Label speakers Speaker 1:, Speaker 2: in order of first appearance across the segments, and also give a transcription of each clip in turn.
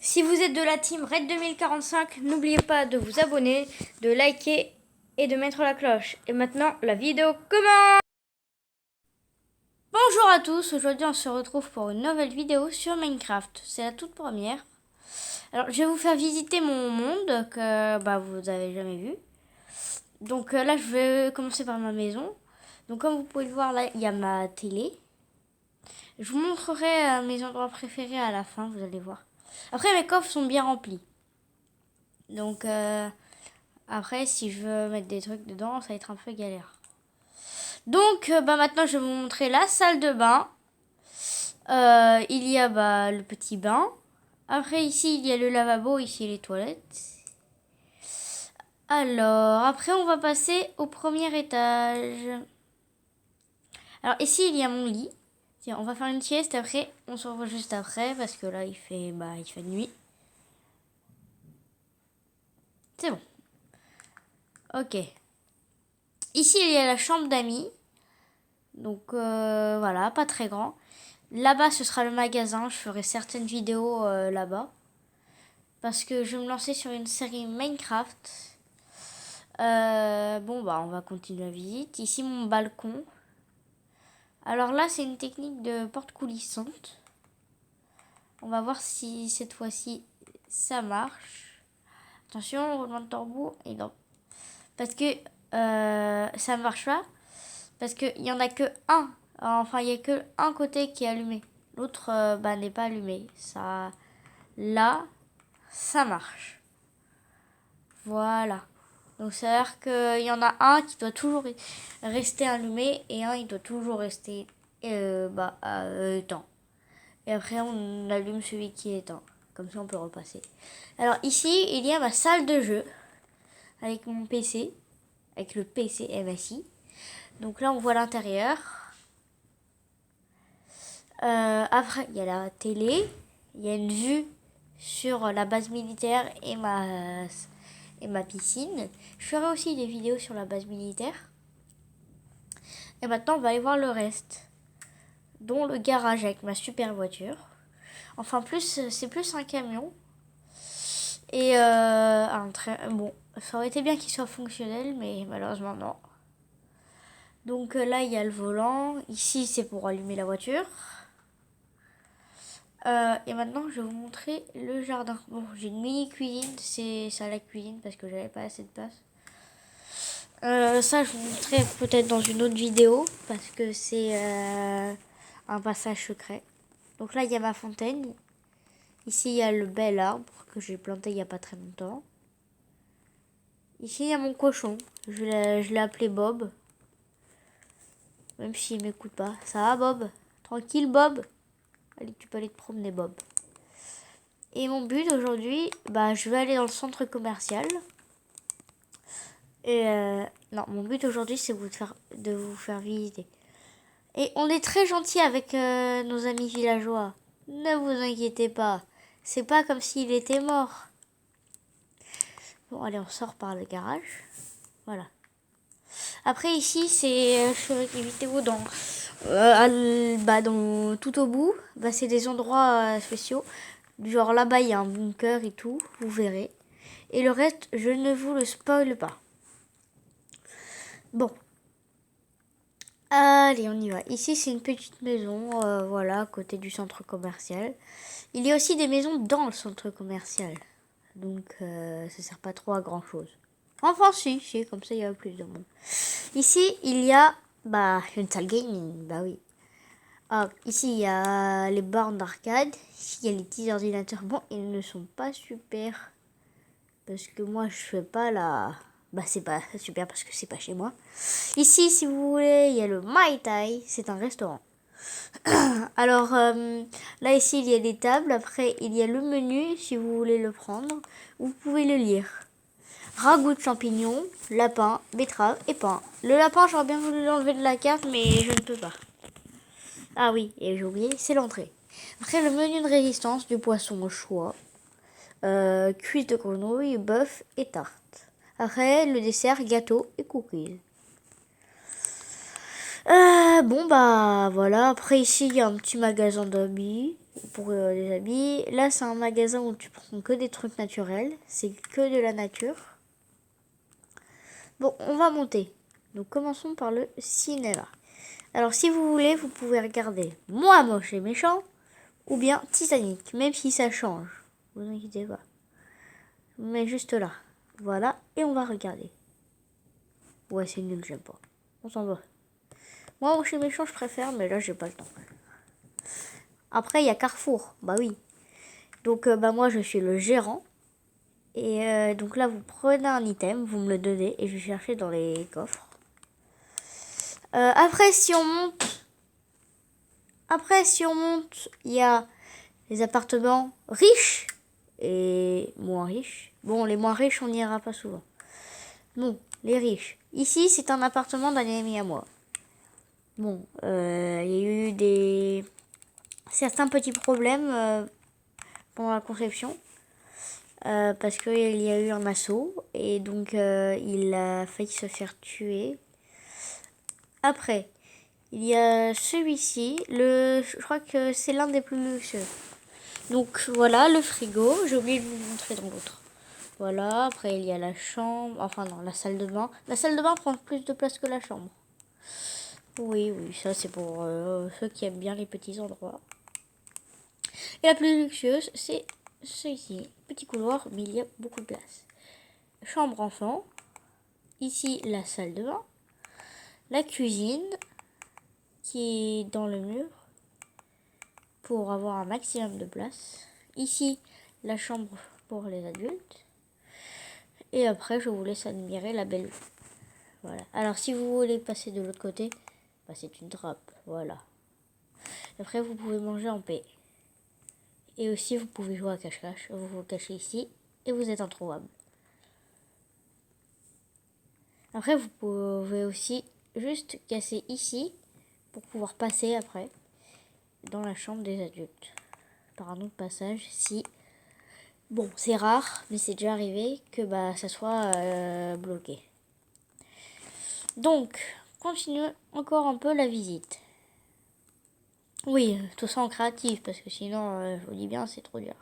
Speaker 1: Si vous êtes de la team Red 2045, n'oubliez pas de vous abonner, de liker et de mettre la cloche. Et maintenant, la vidéo commence! Bonjour à tous, aujourd'hui on se retrouve pour une nouvelle vidéo sur Minecraft. C'est la toute première. Alors je vais vous faire visiter mon monde que vous avez jamais vu. Donc là je vais commencer par ma maison. Donc comme vous pouvez le voir là, il y a ma télé. Je vous montrerai mes endroits préférés à la fin, vous allez voir. Après mes coffres sont bien remplis. Donc après si je veux mettre des trucs dedans, ça va être un peu galère. Donc maintenant je vais vous montrer la salle de bain. Il y a le petit bain. Après ici il y a le lavabo, ici les toilettes. Alors après on va passer au premier étage. Alors ici il y a mon lit. Tiens, on va faire une sieste, après on se revoit juste après parce que là il fait nuit. C'est bon. Ok. Ici il y a la chambre d'amis. Donc voilà, pas très grand. Là-bas ce sera le magasin, je ferai certaines vidéos là-bas. Parce que je vais me lancer sur une série Minecraft. On va continuer la visite. Ici mon balcon. Alors là c'est une technique de porte coulissante. On va voir si cette fois-ci ça marche. Attention, roulement de tambour. Et non. Parce que ça ne marche pas. Parce qu'il n'y en a que un. Enfin, il n'y a que un côté qui est allumé. L'autre n'est pas allumé. Ça, là, ça marche. Voilà. Donc, ça veut dire qu'il y en a un qui doit toujours rester allumé et un, il doit toujours rester éteint. Et après, on allume celui qui est éteint. Comme ça, on peut repasser. Alors, ici, il y a ma salle de jeu avec mon PC. Avec le PC MSI. Donc là, on voit l'intérieur. Après, il y a la télé. Il y a une vue sur la base militaire et ma piscine. Je ferai aussi des vidéos sur la base militaire. Et maintenant, on va aller voir le reste. Dont le garage avec ma super voiture. Enfin, c'est plus un camion. Et un train. Bon, ça aurait été bien qu'il soit fonctionnel, mais malheureusement, non. Donc là, il y a le volant. Ici, c'est pour allumer la voiture. Et maintenant, je vais vous montrer le jardin. Bon, j'ai une mini cuisine. C'est ça la cuisine parce que j'avais pas assez de place. Ça, je vous montrerai peut-être dans une autre vidéo parce que c'est un passage secret. Donc là, il y a ma fontaine. Ici, il y a le bel arbre que j'ai planté il n'y a pas très longtemps. Ici, il y a mon cochon. Je l'ai appelé Bob. Même s'il m'écoute pas. Ça va, Bob? Tranquille, Bob? Allez, tu peux aller te promener, Bob. Et mon but aujourd'hui, je vais aller dans le centre commercial. Et non, mon but aujourd'hui, c'est de vous faire visiter. Et on est très gentil avec nos amis villageois. Ne vous inquiétez pas. C'est pas comme s'il était mort. Bon, allez, on sort par le garage. Voilà. Après, ici, je ferai des vidéos dans tout au bout. C'est des endroits spéciaux. Genre là-bas, il y a un bunker et tout. Vous verrez. Et le reste, je ne vous le spoil pas. Bon. Allez, on y va. Ici, c'est une petite maison, voilà, à côté du centre commercial. Il y a aussi des maisons dans le centre commercial. Donc, ça sert pas trop à grand chose. Enfin, si, comme ça, il y a plus de monde. Ici, il y a, une salle gaming, oui. Ici, il y a les bornes d'arcade. Ici, il y a les petits ordinateurs. Bon, ils ne sont pas super. Parce que moi, je fais pas la... c'est pas super parce que c'est pas chez moi. Ici, si vous voulez, il y a le Mai Tai. C'est un restaurant. Alors, là, ici, il y a des tables. Après, il y a le menu, si vous voulez le prendre. Vous pouvez le lire. Ragoût de champignons, lapin, betterave et pain. Le lapin, j'aurais bien voulu l'enlever de la carte, mais je ne peux pas. Ah oui, et j'ai oublié, c'est l'entrée. Après, le menu de résistance, du poisson au choix. Cuisse de grenouille, bœuf et tarte. Après, le dessert, gâteau et cookies. Voilà. Après, ici, il y a un petit magasin d'habits. pour des habits. Là, c'est un magasin où tu prends que des trucs naturels. C'est que de la nature. Bon, on va monter. Donc, commençons par le cinéma. Alors, si vous voulez, vous pouvez regarder Moi, moche et méchant ou bien Titanic, même si ça change. Vous inquiétez pas. Mais juste là. Voilà, et on va regarder. Ouais, c'est nul, j'aime pas. On s'en va. Moi, moche et méchant, je préfère, mais là, j'ai pas le temps. Après, il y a Carrefour. Bah oui. Donc, moi, je suis le gérant. Et donc là, vous prenez un item, vous me le donnez, et je vais chercher dans les coffres. Après, si on monte, il y a les appartements riches et moins riches. Bon, les moins riches, on n'ira pas souvent. Bon, les riches. Ici, c'est un appartement d'un ami à moi. Bon, il y a eu certains petits problèmes pendant la conception. Parce qu'il y a eu un assaut et donc il a failli se faire tuer. Après, il y a celui-ci, je crois que c'est l'un des plus luxueux. Donc voilà, le frigo, j'ai oublié de vous montrer dans l'autre. Voilà, après il y a la chambre, enfin non, la salle de bain. La salle de bain prend plus de place que la chambre. Oui, ça c'est pour ceux qui aiment bien les petits endroits. Et la plus luxueuse, c'est celui-ci. Petit couloir, mais il y a beaucoup de place. Chambre enfant. Ici, la salle de bain. La cuisine, qui est dans le mur, pour avoir un maximum de place. Ici, la chambre pour les adultes. Et après, je vous laisse admirer la belle vue. Voilà. Alors, si vous voulez passer de l'autre côté, bah, c'est une trappe. Voilà. Après, vous pouvez manger en paix. Et aussi, vous pouvez jouer à cache-cache. Vous vous cachez ici et vous êtes introuvable. Après, vous pouvez aussi juste casser ici pour pouvoir passer après dans la chambre des adultes par un autre passage si... Bon, c'est rare, mais c'est déjà arrivé que ça soit bloqué. Donc, continuons encore un peu la visite. Oui, tout ça en créatif, parce que sinon, je vous dis bien, c'est trop dur.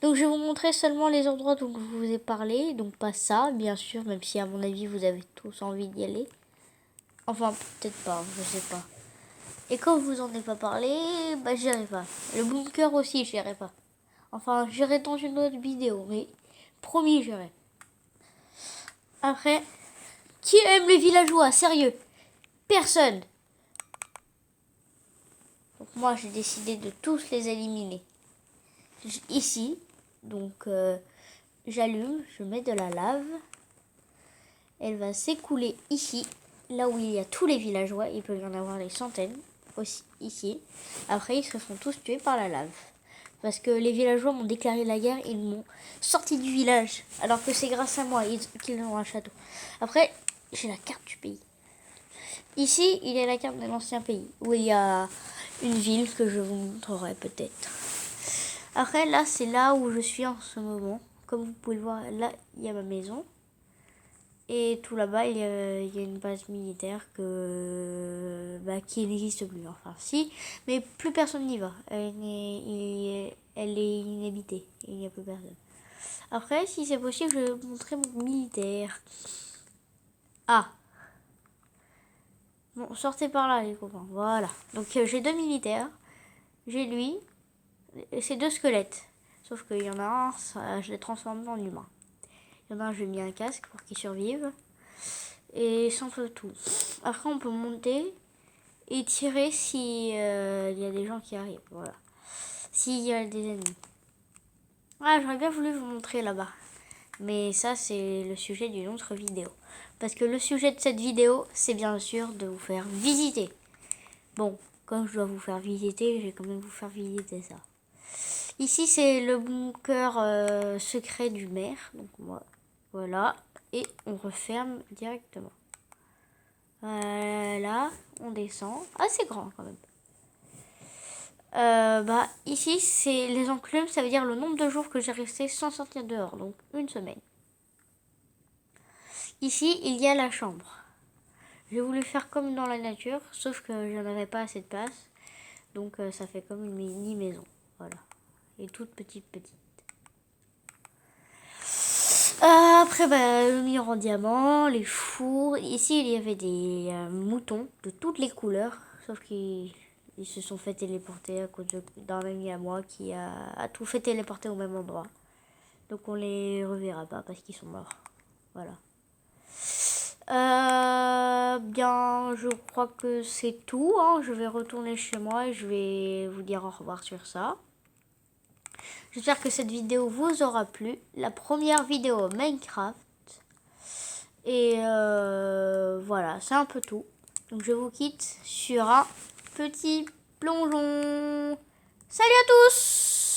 Speaker 1: Donc, je vais vous montrer seulement les endroits dont je vous ai parlé. Donc, pas ça, bien sûr, même si à mon avis, vous avez tous envie d'y aller. Enfin, peut-être pas, je sais pas. Et quand je vous en ai pas parlé, j'irai pas. Le bunker aussi, j'irai pas. Enfin, j'irai dans une autre vidéo, mais promis, j'irai. Après, qui aime les villageois? Sérieux? Personne. Donc moi, j'ai décidé de tous les éliminer. Ici, donc j'allume, je mets de la lave. Elle va s'écouler ici, là où il y a tous les villageois. Il peut y en avoir des centaines aussi ici. Après, ils se font tous tués par la lave. Parce que les villageois m'ont déclaré la guerre, ils m'ont sorti du village. Alors que c'est grâce à moi qu'ils ont un château. Après, j'ai la carte du pays. Ici, il y a la carte de l'ancien pays, où il y a une ville que je vous montrerai peut-être. Après, là, c'est là où je suis en ce moment. Comme vous pouvez le voir, là, il y a ma maison. Et tout là-bas, il y a une base militaire qui n'existe plus. Enfin, si, mais plus personne n'y va. Elle est inhabitée. Il n'y a plus personne. Après, si c'est possible, je vais vous montrer mon militaire. Ah. Bon, sortez par là, les copains. Voilà. Donc, j'ai deux militaires. J'ai lui. Et c'est deux squelettes. Sauf qu'il y en a un, je l'ai transformé en humain. Il y en a un, je lui ai mis un casque pour qu'il survive. Et sans peu tout. Après, on peut monter et tirer si il y a des gens qui arrivent. Voilà. S'il y a des ennemis. Ah, j'aurais bien voulu vous montrer là-bas. Mais ça, c'est le sujet d'une autre vidéo. Parce que le sujet de cette vidéo, c'est bien sûr de vous faire visiter. Bon, comme je dois vous faire visiter, je vais quand même vous faire visiter ça. Ici, c'est le bunker secret du maire. Donc, voilà. Et on referme directement. Voilà, on descend. Ah, c'est grand quand même. Ici, c'est les enclumes, ça veut dire le nombre de jours que j'ai resté sans sortir dehors. Donc, une semaine. Ici, il y a la chambre. J'ai voulu faire comme dans la nature, sauf que je n'avais pas assez de place. Donc, ça fait comme une mini-maison. Voilà. Et toutes petites. Après, le mur en diamant, les fours. Ici, il y avait des moutons de toutes les couleurs. Sauf qu'ils se sont fait téléporter à cause d'un ami à moi qui a tout fait téléporter au même endroit. Donc on les reverra pas parce qu'ils sont morts. Voilà. Bien, je crois que c'est tout. Hein. Je vais retourner chez moi et je vais vous dire au revoir sur ça. J'espère que cette vidéo vous aura plu. La première vidéo Minecraft. Et voilà, c'est un peu tout. Donc je vous quitte sur un petit plongeon. Salut à tous!